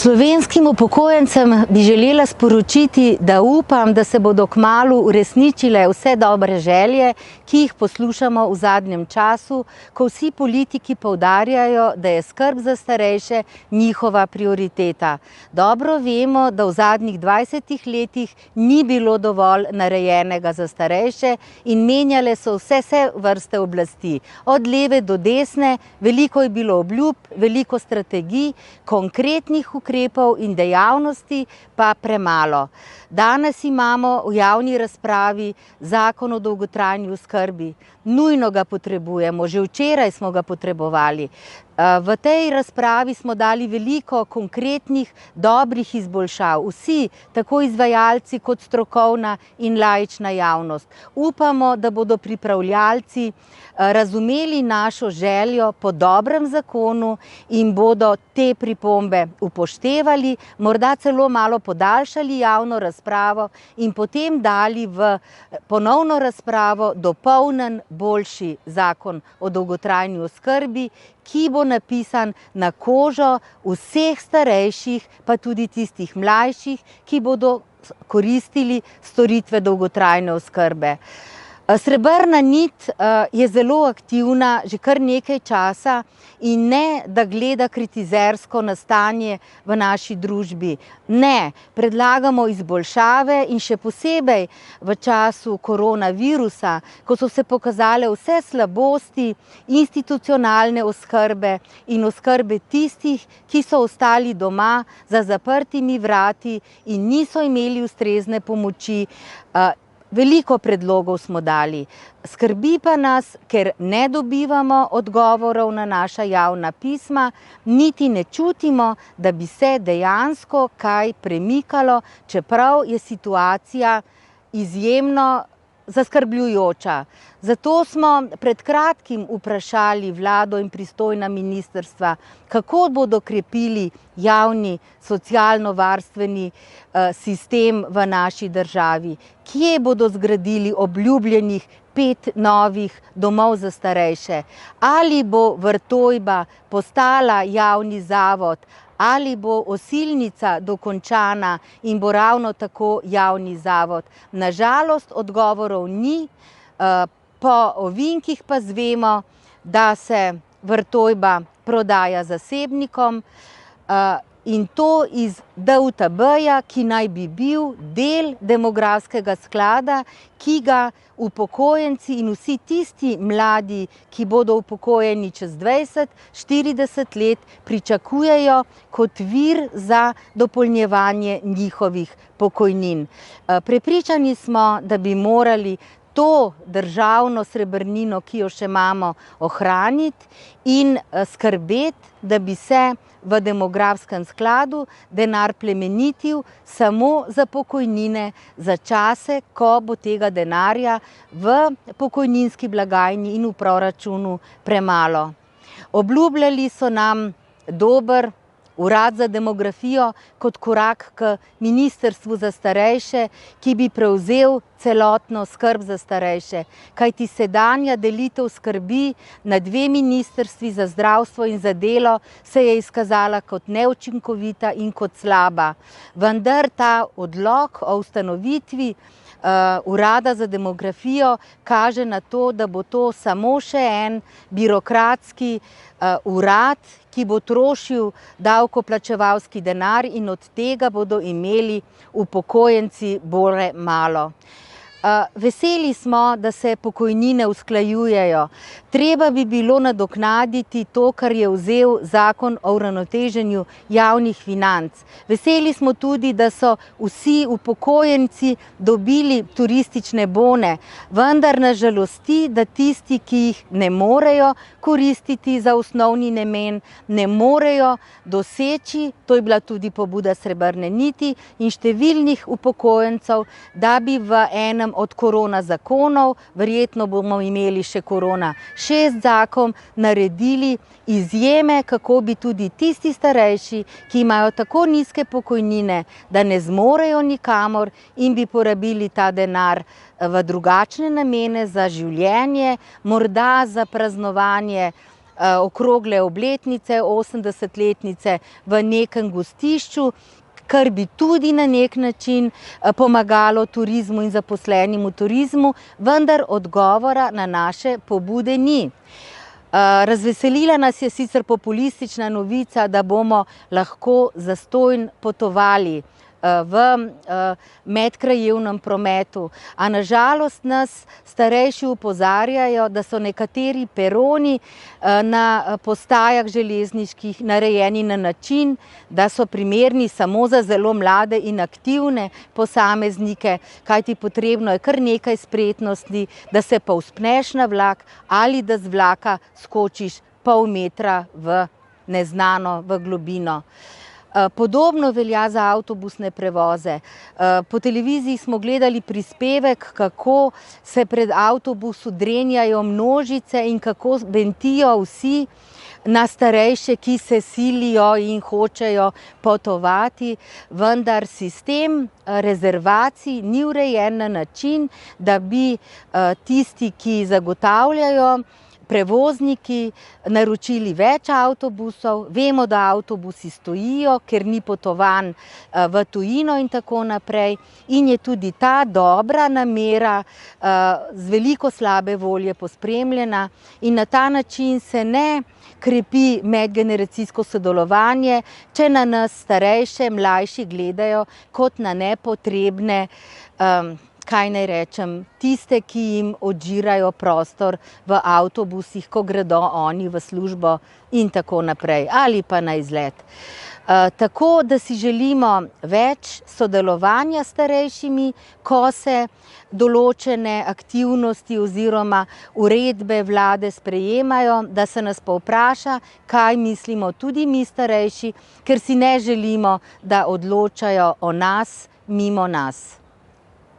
Slovenskim upokojencem bi želela sporočiti, da upam, da se bodo kmalu uresničile vse dobre želje, ki jih poslušamo v zadnjem času, ko vsi politiki poudarjajo, da je skrb za starejše njihova prioriteta. Dobro vemo, da v zadnjih 20 letih ni bilo dovolj narejenega za starejše in menjale so vse vrste oblasti. Od leve do desne, veliko je bilo obljub, veliko strategij, konkretnih ukrepov in dejavnosti pa premalo. Danes imamo v javni razpravi zakon o dolgotrajni oskrbi. Nujno ga potrebujemo, že včeraj smo ga potrebovali. V tej razpravi smo dali veliko konkretnih, dobrih izboljšav. Vsi, tako izvajalci kot strokovna in laična javnost. Upamo, da bodo pripravljalci razumeli našo željo po dobrem zakonu in bodo te pripombe upoštevali, morda celo malo podaljšali javno razpravo in potem dali v ponovno razpravo dopolnjen, boljši zakon o dolgotrajni oskrbi, ki bo napisan na kožo vseh starejših, pa tudi tistih mlajših, ki bodo koristili storitve dolgotrajne oskrbe. Srebrna nit je zelo aktivna že kar nekaj časa in ne, da gleda kritizersko na stanje v naši družbi. Ne, predlagamo izboljšave in še posebej v času koronavirusa, ko so se pokazale vse slabosti institucionalne oskrbe in oskrbe tistih, ki so ostali doma za zaprtimi vrati in niso imeli ustrezne pomoči. Veliko predlogov smo dali. Skrbi pa nas, ker ne dobivamo odgovorov na naša javna pisma, niti ne čutimo, da bi se dejansko kaj premikalo, čeprav je situacija izjemno zaskrbljujoča. Zato smo pred kratkim vprašali vlado in pristojna ministrstva, kako bodo krepili javni socialno-varstveni sistem v naši državi, kje bodo zgradili obljubljenih 5 novih domov za starejše, ali bo Vrtojba postala javni zavod, ali bo Osilnica dokončana in bo ravno tako javni zavod. Na žalost odgovorov ni, po ovinkih pa zvemo, da se Vrtojba prodaja zasebnikom in to iz DUTB-ja, ki naj bi bil del demografskega sklada, ki ga upokojenci in vsi tisti mladi, ki bodo upokojeni čez 20-40 let, pričakujejo kot vir za dopolnjevanje njihovih pokojnin. Prepričani smo, da bi morali to državno srebrnino, ki jo še imamo, ohraniti in skrbeti, da bi se v demografskem skladu denar plemenitil samo za pokojnine, za čase, ko bo tega denarja v pokojninski blagajni in v proračunu premalo. Obljubljali so nam dober urad za demografijo kot korak k ministrstvu za starejše, ki bi prevzel celotno skrb za starejše, kajti sedanja delitev skrbi na 2 ministrstvi, za zdravstvo in za delo, se je izkazala kot neučinkovita in kot slaba. Vendar ta odlok o ustanovitvi urada za demografijo kaže na to, da bo to samo še en birokratski urad, ki bo trošil davkoplačevalski denar in od tega bodo imeli upokojenci bore malo. Veseli smo, da se pokojnine usklajujejo. Treba bi bilo nadoknaditi to, kar je vzel zakon o uravnoteženju javnih financ. Veseli smo tudi, da so vsi upokojenci dobili turistične bone, vendar nas žalosti, da tisti, ki jih ne morejo koristiti za osnovni namen, ne morejo doseči, to je bila tudi pobuda Srebrne niti in številnih upokojencev, da bi v enem od korona zakonov, verjetno bomo imeli še korona 6 zakon, naredili izjeme, kako bi tudi tisti starejši, ki imajo tako nizke pokojnine, da ne zmorejo nikamor in bi porabili ta denar v drugačne namene za življenje, morda za praznovanje okrogle obletnice, 80-letnice v nekem gostišču, kar bi tudi na nek način pomagalo turizmu in zaposlenim v turizmu, vendar odgovora na naše pobude ni. Razveselila nas je sicer populistična novica, da bomo lahko zastonj potovali v medkrajevnem prometu, a na žalost nas starejši opozarjajo, da so nekateri peroni na postajah železniških narejeni na način, da so primerni samo za zelo mlade in aktivne posameznike, kajti potrebno je kar nekaj spretnosti, da se povzpneš na vlak ali da z vlaka skočiš pol metra v neznano, v globino. Podobno velja za avtobusne prevoze. Po televiziji smo gledali prispevek, kako se pred avtobusu drenjajo množice in kako bentijo vsi na starejše, ki se silijo in hočejo potovati, vendar sistem rezervacij ni urejen na način, da bi tisti, ki zagotavljajo, prevozniki naročili več avtobusov. Vemo, da avtobusi stojijo, ker ni potovanj v tujino in tako naprej. In je tudi ta dobra namera z veliko slabe volje pospremljena in na ta način se ne krepi medgeneracijsko sodelovanje, če na nas starejše, mlajši gledajo kot na nepotrebne, kaj naj rečem, tiste, ki jim odžirajo prostor v avtobusih, ko gredo oni v službo in tako naprej, ali pa na izlet. Tako, da si želimo več sodelovanja s starejšimi, ko se določene aktivnosti oziroma uredbe vlade sprejemajo, da se nas povpraša, kaj mislimo tudi mi starejši, ker si ne želimo, da odločajo o nas mimo nas.